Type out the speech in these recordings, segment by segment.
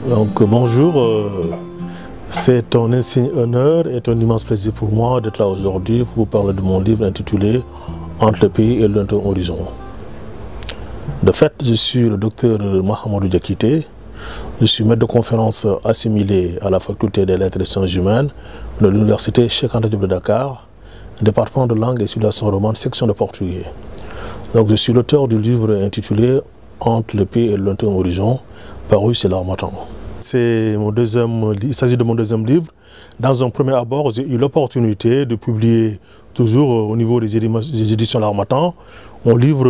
Donc bonjour, c'est un insigne honneur et un immense plaisir pour moi d'être là aujourd'hui pour vous parler de mon livre intitulé Entre le pays et le lointain horizon. De fait, je suis le docteur Mahamadou Diakité, je suis maître de conférence assimilé à la faculté des lettres et sciences humaines de l'université Cheikh Anta Diop de Dakar, département de langue et civilisation romane, section de portugais. Donc je suis l'auteur du livre intitulé Entre le pays et le lointain horizon, paru chez l'Harmattan. Il s'agit de mon deuxième livre. Dans un premier abord, j'ai eu l'opportunité de publier toujours au niveau des éditions l'Harmattan mon livre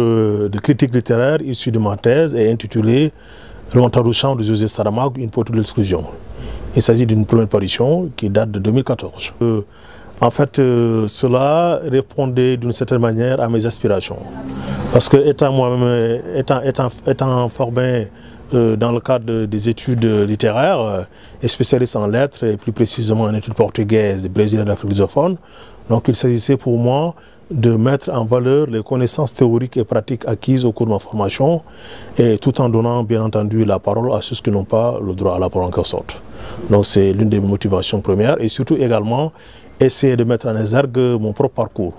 de critique littéraire issu de ma thèse et intitulé L'Ontarouchan de José Saramago, une politique de l'exclusion. Il s'agit d'une première parution qui date de 2014. Cela répondait d'une certaine manière à mes aspirations. Parce que étant moi-même, étant formé dans le cadre des études littéraires et spécialiste en lettres, et plus précisément en études portugaises, brésiliennes et d'Afrique lusophone, donc il s'agissait pour moi de mettre en valeur les connaissances théoriques et pratiques acquises au cours de ma formation, et tout en donnant bien entendu la parole à ceux qui n'ont pas le droit à la parole en quelque sorte. Donc c'est l'une des motivations premières, et surtout également essayer de mettre en exergue mon propre parcours.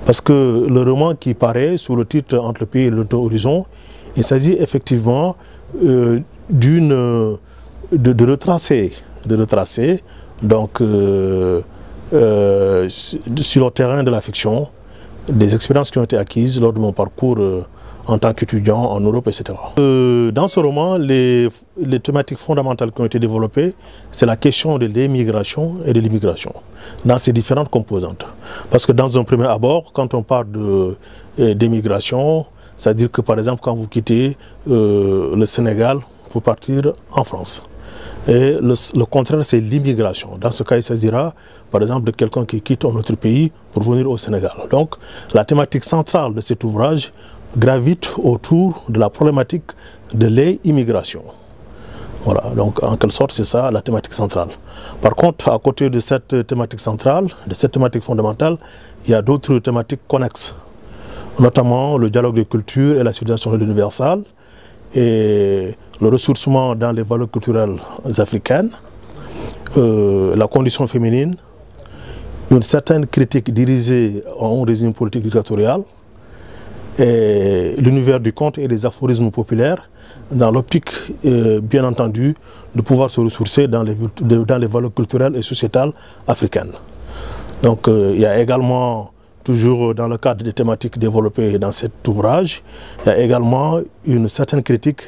Parce que le roman qui paraît sous le titre Entre le pays et le lointain horizon, il s'agit effectivement de retracer donc sur le terrain de la fiction des expériences qui ont été acquises lors de mon parcours en tant qu'étudiant en Europe, etc. Dans ce roman, les thématiques fondamentales qui ont été développées, c'est la question de l'émigration et de l'immigration, dans ses différentes composantes. Parce que dans un premier abord, quand on parle d'émigration, c'est-à-dire que par exemple, quand vous quittez le Sénégal pour partir en France. Et le contraire, c'est l'immigration. Dans ce cas, il s'agira par exemple de quelqu'un qui quitte un autre pays pour venir au Sénégal. Donc la thématique centrale de cet ouvrage gravite autour de la problématique de l'immigration. Voilà, donc en quelque sorte, c'est ça la thématique centrale. Par contre, à côté de cette thématique centrale, de cette thématique fondamentale, il y a d'autres thématiques connexes, notamment le dialogue des cultures et la civilisation de l'universal, et le ressourcement dans les valeurs culturelles africaines, la condition féminine, une certaine critique dirigée à un régime politique dictatorial, et l'univers du conte et des aphorismes populaires, dans l'optique, bien entendu, de pouvoir se ressourcer dans les valeurs culturelles et sociétales africaines. Donc il y a également, toujours dans le cadre des thématiques développées dans cet ouvrage, il y a également une certaine critique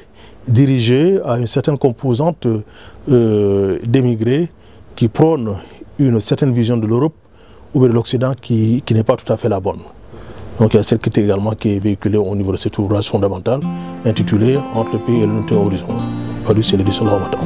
dirigée à une certaine composante d'émigrés qui prônent une certaine vision de l'Europe ou de l'Occident qui n'est pas tout à fait la bonne. Donc il y a cette critique également qui est véhiculée au niveau de cet ouvrage fondamental intitulé Entre le pays et le lointain horizon, paru chez l'édition l'Harmattan.